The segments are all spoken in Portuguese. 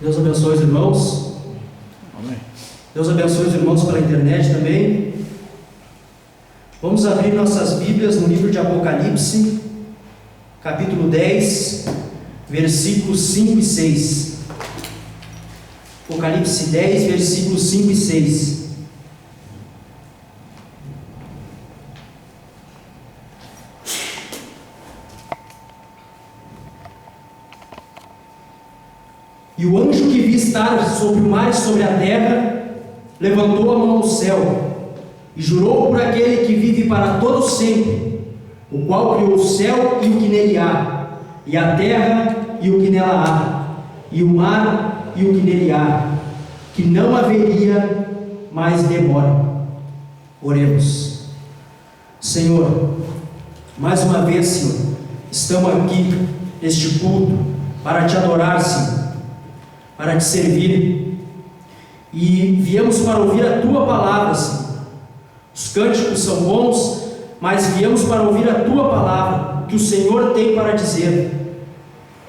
Deus abençoe os irmãos. Amém. Deus abençoe os irmãos pela internet também. Vamos abrir nossas Bíblias no livro de Apocalipse, capítulo 10, versículos 5 e 6. Apocalipse 10, versículos 5 e 6. E o anjo que vi estar sobre o mar e sobre a terra levantou a mão ao céu e jurou por aquele que vive para todo sempre, o qual criou o céu e o que nele há, e a terra e o que nela há, e o mar e o que nele há, que não haveria mais demora. Oremos. Senhor, mais uma vez, Senhor, estamos aqui neste culto para te adorar, Senhor, para te servir, e viemos para ouvir a tua palavra, Senhor. Os cânticos são bons, mas viemos para ouvir a tua palavra, que o Senhor tem para dizer,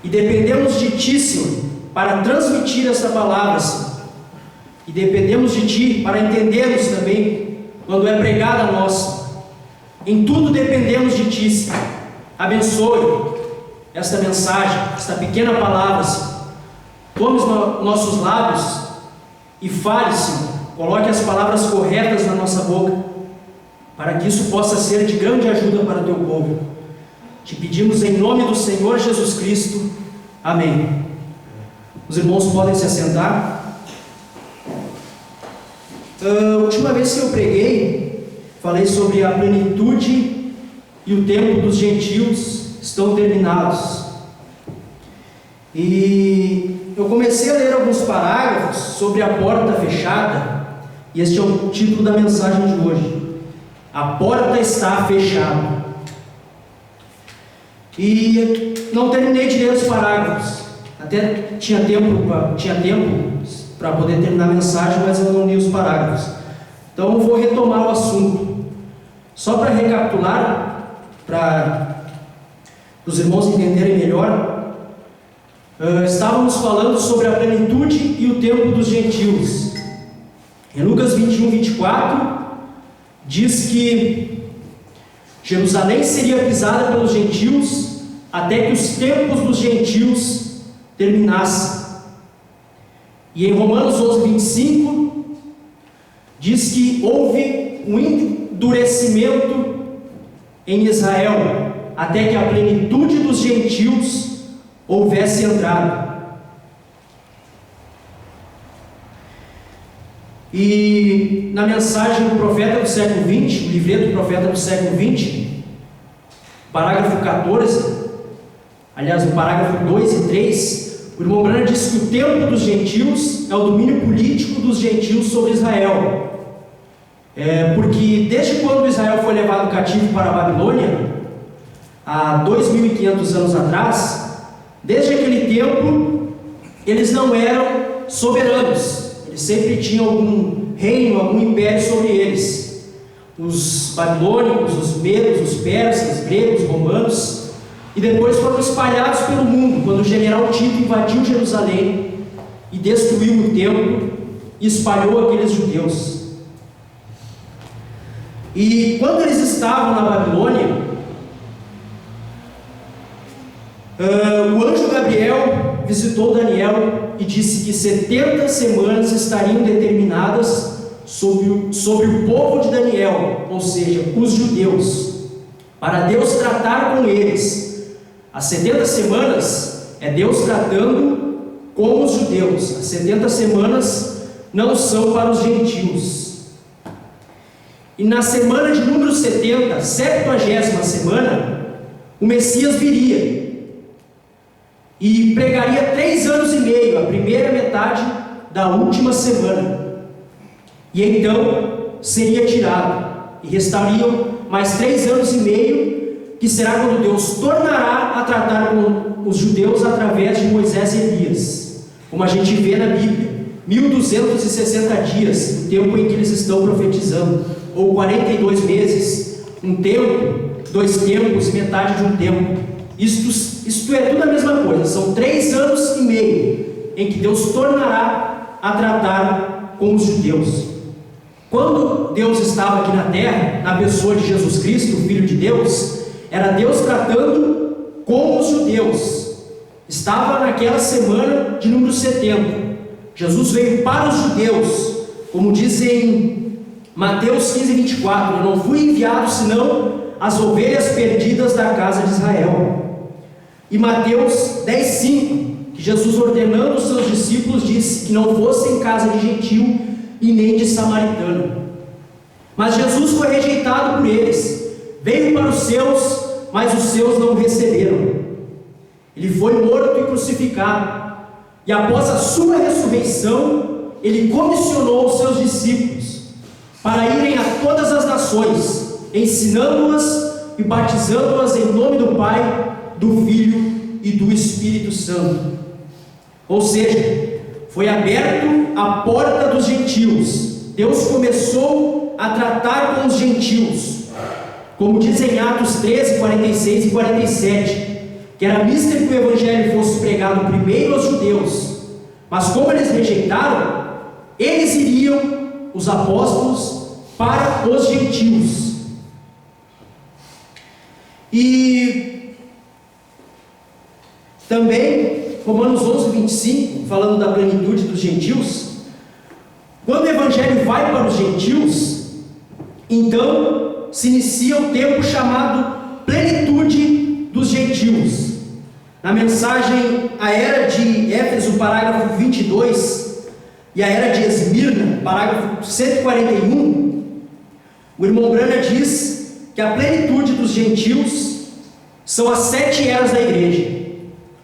e dependemos de ti, Senhor, para transmitir essa palavra, Senhor, e dependemos de ti para entendermos também quando é pregada a nós. Em tudo dependemos de ti, Senhor. Abençoe esta mensagem, esta pequena palavra, Senhor. Tome os nossos lábios e fale, Senhor. Coloque as palavras corretas na nossa boca, para que isso possa ser de grande ajuda para o teu povo. Te pedimos em nome do Senhor Jesus Cristo. Amém. Os irmãos podem se assentar. A última vez que eu preguei, falei sobre a plenitude e o tempo dos gentios estão terminados. E eu comecei a ler alguns parágrafos sobre a porta fechada, e este é o título da mensagem de hoje: a porta está fechada. E não terminei de ler os parágrafos, até tinha tempo para poder terminar a mensagem, mas eu não li os parágrafos. Então eu vou retomar o assunto. Só para recapitular, para os irmãos entenderem melhor, estávamos falando sobre a plenitude e o tempo dos gentios. Em Lucas 21, 24, diz que Jerusalém seria pisada pelos gentios até que os tempos dos gentios terminassem. E em Romanos 11, 25, diz que houve um endurecimento em Israel até que a plenitude dos gentios houvesse entrado. E na mensagem do profeta do século 20, o livreto do profeta do século 20, parágrafo 14, aliás, no parágrafo 2 e 3, o irmão Branham diz que o tempo dos gentios é o domínio político dos gentios sobre Israel. Porque desde quando Israel foi levado cativo para a Babilônia, há 2.500 anos atrás, desde aquele tempo, eles não eram soberanos. Eles sempre tinham algum reino, algum império sobre eles. Os babilônicos, os medos, os persas, os gregos, os romanos, e depois foram espalhados pelo mundo, quando o general Tito invadiu Jerusalém e destruiu o templo e espalhou aqueles judeus. E quando eles estavam na Babilônia, o anjo Gabriel visitou Daniel e disse que 70 semanas estariam determinadas sobre o povo de Daniel, ou seja, os judeus, para Deus tratar com eles. As 70 semanas é Deus tratando com os judeus. As 70 semanas não são para os gentios. E na semana de número 70, 70ª semana, o Messias viria e pregaria 3 anos e meio, a primeira metade da última semana, e então seria tirado, e restariam mais 3 anos e meio, que será quando Deus tornará a tratar com os judeus através de Moisés e Elias, como a gente vê na Bíblia, 1260 dias, o tempo em que eles estão profetizando, ou 42 meses, um tempo, 2 tempos, metade de um tempo. Isto é tudo a mesma coisa, são 3 anos e meio em que Deus tornará a tratar com os judeus. Quando Deus estava aqui na terra, na pessoa de Jesus Cristo, o Filho de Deus, era Deus tratando com os judeus. Estava naquela semana de número 70. Jesus veio para os judeus, como diz em Mateus 15, 24: eu não fui enviado senão as ovelhas perdidas da casa de Israel. E Mateus 10, 5, que Jesus, ordenando os seus discípulos, disse que não fossem casa de gentil e nem de samaritano. Mas Jesus foi rejeitado por eles, veio para os seus, mas os seus não o receberam. Ele foi morto e crucificado, e após a sua ressurreição, ele comissionou os seus discípulos para irem a todas as nações, ensinando-as e batizando-as em nome do Pai, do Filho e do Espírito Santo. Ou seja, foi aberto a porta dos gentios. Deus começou a tratar com os gentios, como diz em Atos 13, 46 e 47, que era mister que o Evangelho fosse pregado primeiro aos judeus, mas como eles rejeitaram, eles iriam, os apóstolos, para os gentios. E também Romanos 11, 25, falando da plenitude dos gentios, quando o Evangelho vai para os gentios, então se inicia o tempo chamado plenitude dos gentios. Na mensagem A Era de Éfeso, parágrafo 22, e A Era de Esmirna, parágrafo 141, o irmão Branham diz que a plenitude dos gentios são as 7 eras da igreja.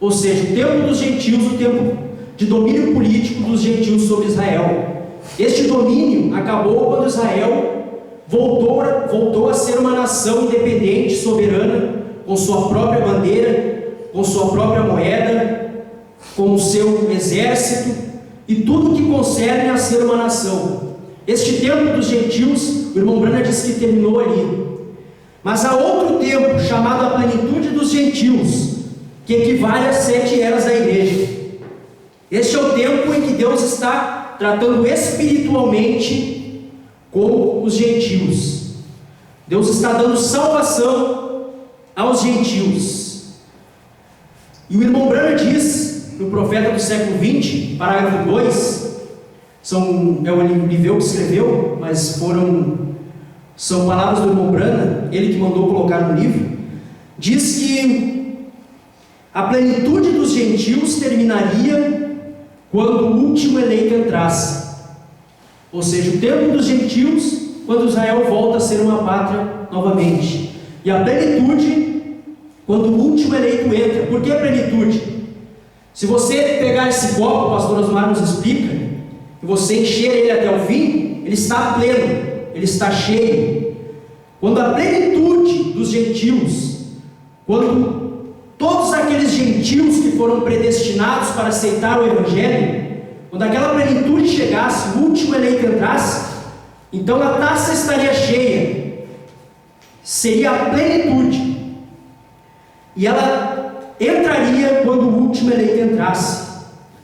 Ou seja, o tempo dos gentios, o tempo de domínio político dos gentios sobre Israel. Este domínio acabou quando Israel voltou a ser uma nação independente, soberana, com sua própria bandeira, com sua própria moeda, com o seu exército e tudo que concerne a ser uma nação. Este tempo dos gentios, o irmão Branham disse que terminou ali. Mas há outro tempo chamado a plenitude dos gentios, que equivale às 7 eras da igreja. Este é o tempo em que Deus está tratando espiritualmente com os gentios. Deus está dando salvação aos gentios. E o irmão Branham diz, no Profeta do século 20, parágrafo 2, é o Liveu que escreveu, mas são palavras do irmão Branham, ele que mandou colocar no livro, diz que a plenitude dos gentios terminaria quando o último eleito entrasse. Ou seja, o tempo dos gentios, quando Israel volta a ser uma pátria novamente. E a plenitude, quando o último eleito entra. Por que a plenitude? Se você pegar esse copo, o pastor Osmar nos explica, e você encher ele até o fim, ele está pleno, ele está cheio. Quando a plenitude dos gentios, quando todos aqueles gentios que foram predestinados para aceitar o Evangelho, quando aquela plenitude chegasse, o último eleito entrasse, então a taça estaria cheia, seria a plenitude, e ela entraria quando o último eleito entrasse.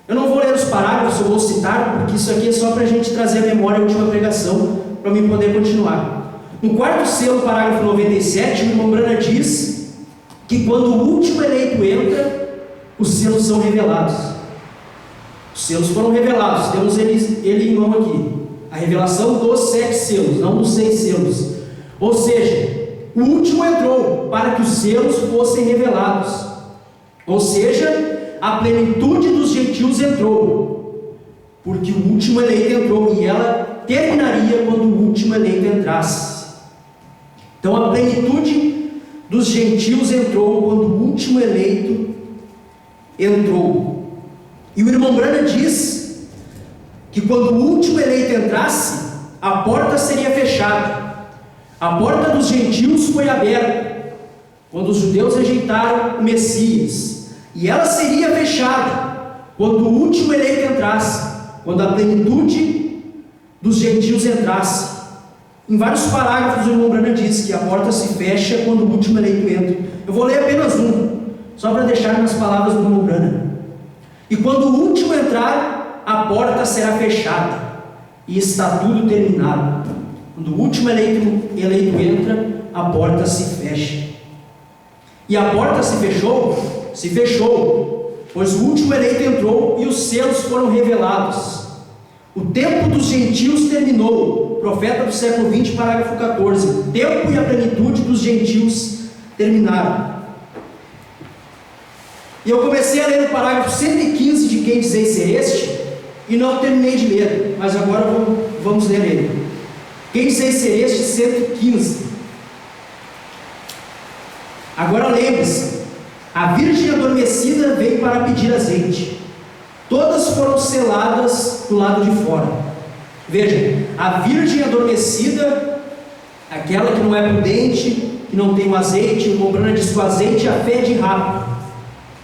Eu não vou ler os parágrafos, eu vou citar, porque isso aqui é só para a gente trazer à memória a última pregação, para mim poder continuar. No quarto selo, parágrafo 97, o irmão Branham diz que quando o último eleito entra, os selos são revelados. Os selos foram revelados, temos ele em mão aqui. A revelação dos 7 selos, não dos 6 selos. Ou seja, o último entrou para que os selos fossem revelados. Ou seja, a plenitude dos gentios entrou, porque o último eleito entrou, e ela terminaria quando o último eleito entrasse. Então a plenitude dos gentios entrou quando o último eleito entrou. E o irmão Branham diz que quando o último eleito entrasse, a porta seria fechada. A porta dos gentios foi aberta quando os judeus rejeitaram o Messias, e ela seria fechada quando o último eleito entrasse, quando a plenitude dos gentios entrasse. Em vários parágrafos o irmão Branham diz que a porta se fecha quando o último eleito entra. Eu vou ler apenas um, só para deixar nas palavras do irmão Branham. E quando o último entrar, a porta será fechada, e está tudo terminado. Quando o último eleito entra, a porta se fecha. E a porta se fechou, pois o último eleito entrou e os selos foram revelados. O tempo dos gentios terminou. Profeta do século 20, parágrafo 14. O tempo e a plenitude dos gentios terminaram. E eu comecei a ler o parágrafo 115 de Quem Dizeis Ser Este, e não terminei de ler, mas agora vamos ler ele. Quem Dizeis Ser Este, 115. Agora lembre-se, a virgem adormecida veio para pedir azeite. Todas foram seladas do lado de fora. Veja, a virgem adormecida, aquela que não é prudente, que não tem o azeite, o Mombrana diz que o azeite é a fé de rato.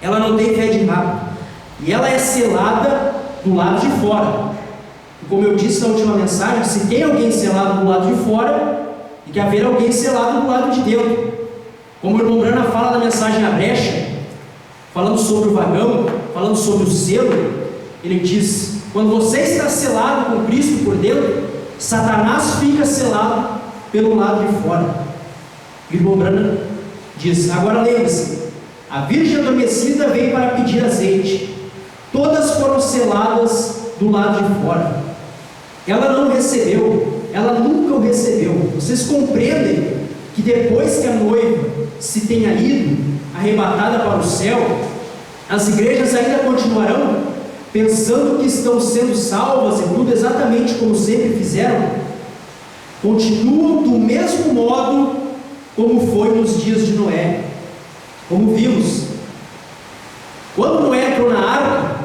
Ela não tem fé de rato. E ela é selada do lado de fora. E como eu disse na última mensagem, se tem alguém selado do lado de fora, tem que haver alguém selado do lado de dentro. Como o irmão Brana fala na mensagem A Brecha, falando sobre o vagão, falando sobre o selo, ele diz: quando você está selado com Cristo por dentro, Satanás fica selado pelo lado de fora. E o irmão Brana diz: agora lembre-se, a virgem adormecida veio para pedir azeite. Todas foram seladas do lado de fora. Ela não recebeu, ela nunca o recebeu. Vocês compreendem que depois que a noiva se tenha ido, arrebatada para o céu, as igrejas ainda continuarão pensando que estão sendo salvas e tudo exatamente como sempre fizeram? Continuam do mesmo modo como foi nos dias de Noé. Como vimos, quando Noé entrou na arca,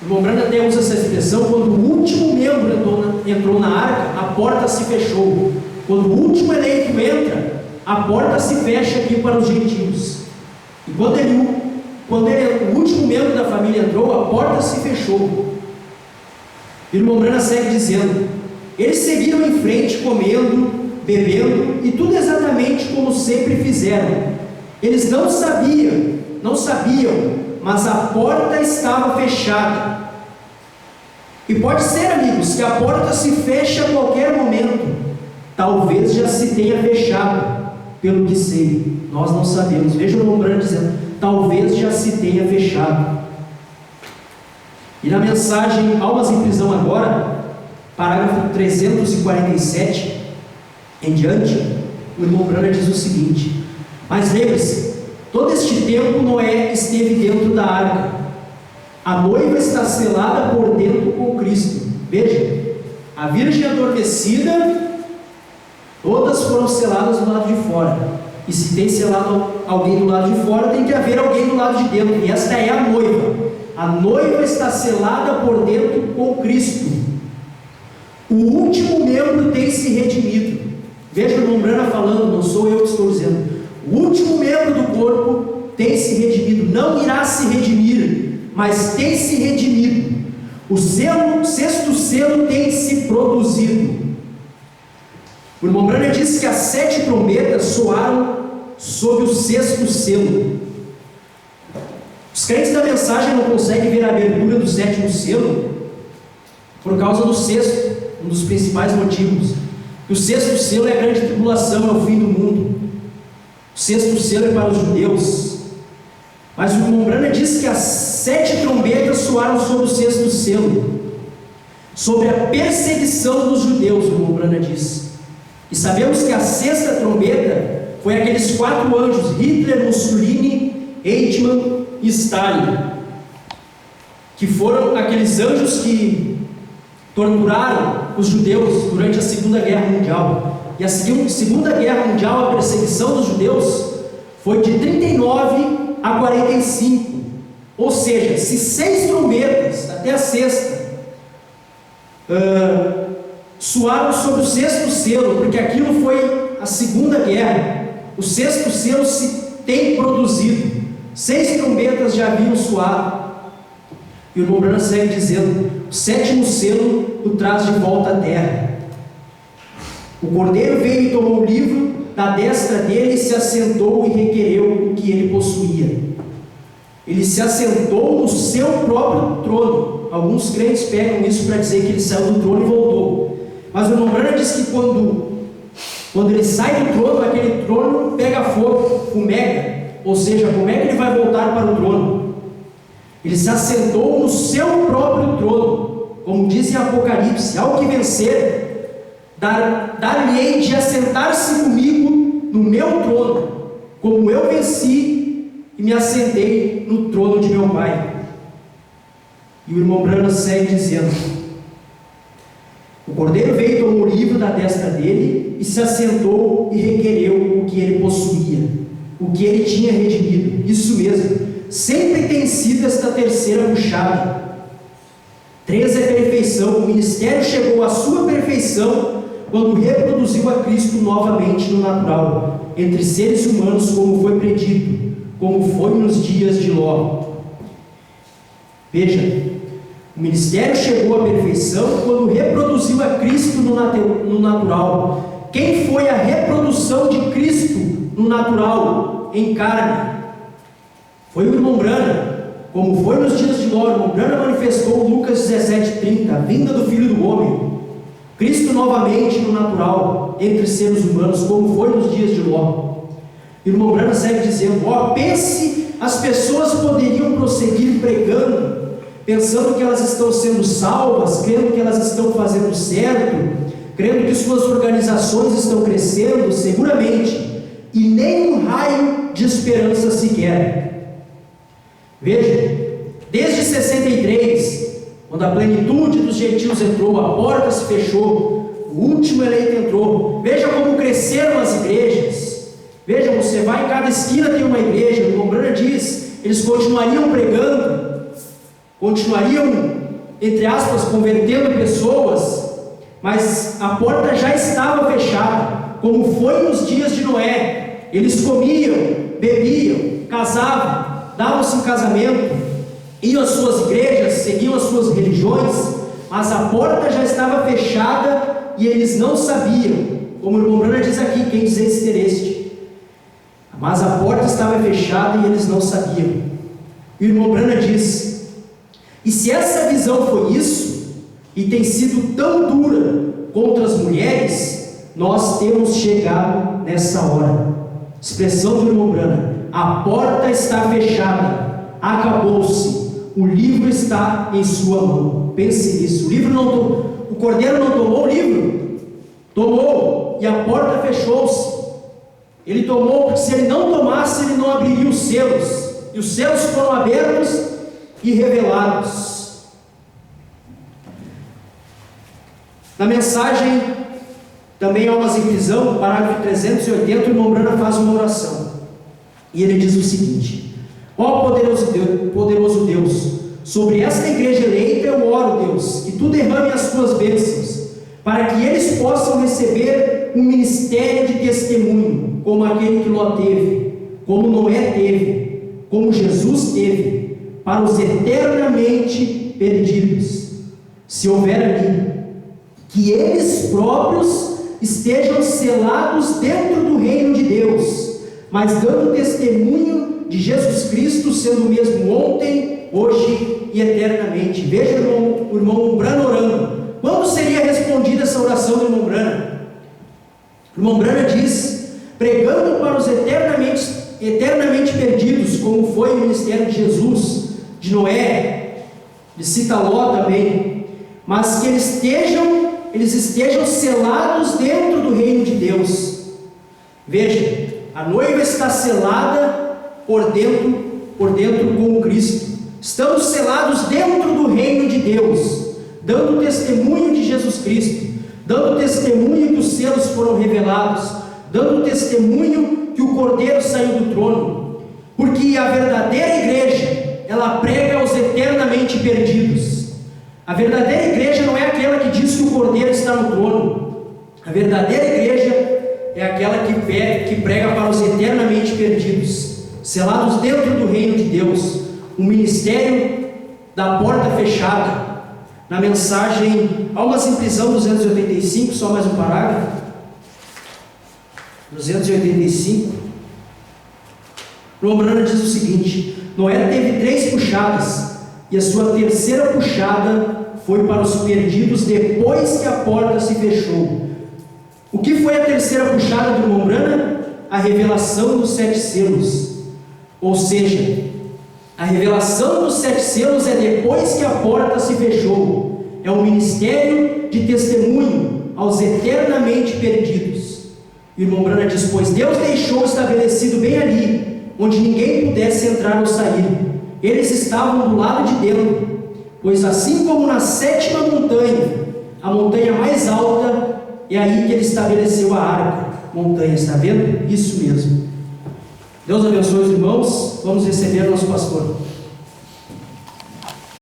o irmão Brana até usa essa expressão: quando o último membro entrou na arca, a porta se fechou. Quando o último eleito entra, a porta se fecha aqui para os gentios. E quando o último membro da família entrou, a porta se fechou. E o irmão Brana segue dizendo: eles seguiram em frente, comendo, bebendo, e tudo exatamente como sempre fizeram. Eles não sabiam, mas a porta estava fechada. E pode ser, amigos, que a porta se feche a qualquer momento. Talvez já se tenha fechado, pelo que sei. Nós não sabemos. Veja o irmão Brana dizendo: talvez já se tenha fechado. E na mensagem Almas em Prisão Agora, parágrafo 347 em diante, o irmão Brana diz o seguinte: mas lembre-se, todo este tempo Noé esteve dentro da arca. A noiva está selada por dentro com Cristo. Veja, a virgem adormecida, todas foram seladas do lado de fora. E se tem selado alguém do lado de fora, tem que haver alguém do lado de dentro. E esta é a noiva. A noiva está selada por dentro com Cristo. O último membro tem se redimido. Veja o irmão Brana falando, não sou eu que estou dizendo. O último membro do corpo tem se redimido. Não irá se redimir, mas tem se redimido. O sexto selo tem se produzido. O irmão Brana disse que as 7 trombetas soaram sob o sexto selo. Os crentes da mensagem não conseguem ver a abertura do 7º selo por causa do sexto, um dos principais motivos. O 6º selo é a grande tribulação, é o fim do mundo. O 6º selo é para os judeus. Mas o irmão Brana diz que as 7 trombetas soaram sobre o 6º selo, sobre a perseguição dos judeus, o irmão Brana diz. E sabemos que a 6ª trombeta foi aqueles 4 anjos, Hitler, Mussolini, Eichmann e Stalin, que foram aqueles anjos que torturaram os judeus durante a Segunda Guerra Mundial. E a Segunda Guerra Mundial, a perseguição dos judeus, foi de 39 a 45. Ou seja, se 6 trombetas, até a 6ª, soaram sobre o 6º selo, porque aquilo foi a Segunda Guerra. O 6º selo se tem produzido. 6 trombetas já haviam soado. E o irmão Brana segue dizendo: o 7º selo o traz de volta à terra. O cordeiro veio e tomou o livro da destra dele, e se assentou e requereu o que ele possuía. ele se assentou no seu próprio trono. Alguns crentes pegam isso para dizer que ele saiu do trono e voltou. Mas o irmão Branham diz que quando ele sai do trono, aquele trono pega fogo, fumega. Ou seja, como é que ele vai voltar para o trono? Ele se assentou no seu próprio trono. Como diz em Apocalipse: ao que vencer, dar-lhe-ei de assentar-se comigo no meu trono, como eu venci e me assentei no trono de meu Pai. E o irmão Branham segue dizendo: o Cordeiro veio e tomou o livro da destra dele, e se assentou e requereu o que ele possuía, o que ele tinha redimido. Isso mesmo, sempre tem sido esta terceira puxada. 3 é perfeição. O ministério chegou à sua perfeição quando reproduziu a Cristo novamente no natural, entre seres humanos, como foi predito, como foi nos dias de Ló. Veja, o ministério chegou à perfeição quando reproduziu a Cristo no natural. Quem foi a reprodução de Cristo no natural, em carne? Foi o irmão Branham. Como foi nos dias de Ló, o irmão Branham manifestou Lucas 17:30, a vinda do Filho do Homem. Cristo novamente no natural, entre seres humanos, como foi nos dias de Ló. O irmão Branham segue dizendo: pense, as pessoas poderiam prosseguir pregando, pensando que elas estão sendo salvas, crendo que elas estão fazendo certo, crendo que suas organizações estão crescendo, seguramente, e nem um raio de esperança sequer. Veja, desde 63, quando a plenitude dos gentios entrou, a porta se fechou, o último eleito entrou. Veja como cresceram as igrejas. Veja, você vai em cada esquina tem uma igreja. O irmão Branham diz, eles continuariam pregando, continuariam, entre aspas, convertendo pessoas, mas a porta já estava fechada, como foi nos dias de Noé. Eles comiam, bebiam, casavam, davam-se em casamento, iam às suas igrejas, seguiam as suas religiões, mas a porta já estava fechada e eles não sabiam. Como o irmão Branham diz aqui: quem dizeis ter este? Mas a porta estava fechada e eles não sabiam. E o irmão Branham diz: e se essa visão foi isso, e tem sido tão dura contra as mulheres, nós temos chegado nessa hora. Expressão do irmão Branham: a porta está fechada, acabou-se, o livro está em sua mão. Pense nisso. O Cordeiro não tomou o livro? Tomou, e a porta fechou-se. Ele tomou, porque se ele não tomasse, ele não abriria os selos, e os selos foram abertos e revelados. Na mensagem também Almas em Prisão, parágrafo 380, o irmão Branham faz uma oração, e ele diz o seguinte: ó poderoso Deus, sobre esta igreja eleita eu oro, Deus, que tu derrame as tuas bênçãos, para que eles possam receber um ministério de testemunho, como aquele que Ló teve, como Noé teve, como Jesus teve, para os eternamente perdidos. Se houver ali, que eles próprios estejam selados dentro do reino de Deus, mas dando testemunho de Jesus Cristo, sendo o mesmo ontem, hoje e eternamente. Veja o irmão Branham orando. Quando seria respondida essa oração do irmão Branham? O irmão Branham diz: pregando para os eternamente perdidos, como foi o ministério de Jesus, de Noé, de cita Ló também, mas que eles estejam selados dentro do reino de Deus. Veja, a noiva está selada por dentro com Cristo. Estamos selados dentro do reino de Deus, dando testemunho de Jesus Cristo, dando testemunho que os selos foram revelados, dando testemunho que o Cordeiro saiu do trono, porque a verdadeira igreja, ela prega aos eternamente perdidos. A verdadeira igreja não é aquela que diz que o Cordeiro está no trono. A verdadeira igreja é aquela que prega para os eternamente perdidos, selados dentro do reino de Deus, um ministério da porta fechada. Na mensagem Almas em Prisão 285, só mais um parágrafo, 285, O irmão Branham diz o seguinte: Noé teve 3 puxadas, e a sua terceira puxada foi para os perdidos depois que a porta se fechou. O que foi a terceira puxada do irmão Branham? A revelação dos 7 selos. Ou seja, a revelação dos 7 selos é depois que a porta se fechou. É um ministério de testemunho aos eternamente perdidos. E o irmão Branham diz: pois Deus deixou estabelecido bem ali, onde ninguém pudesse entrar ou sair. Eles estavam do lado de dentro, pois assim como na 7ª montanha, a montanha mais alta, é aí que ele estabeleceu a arca. Montanha, está vendo? Isso mesmo. Deus abençoe os irmãos. Vamos receber nosso pastor.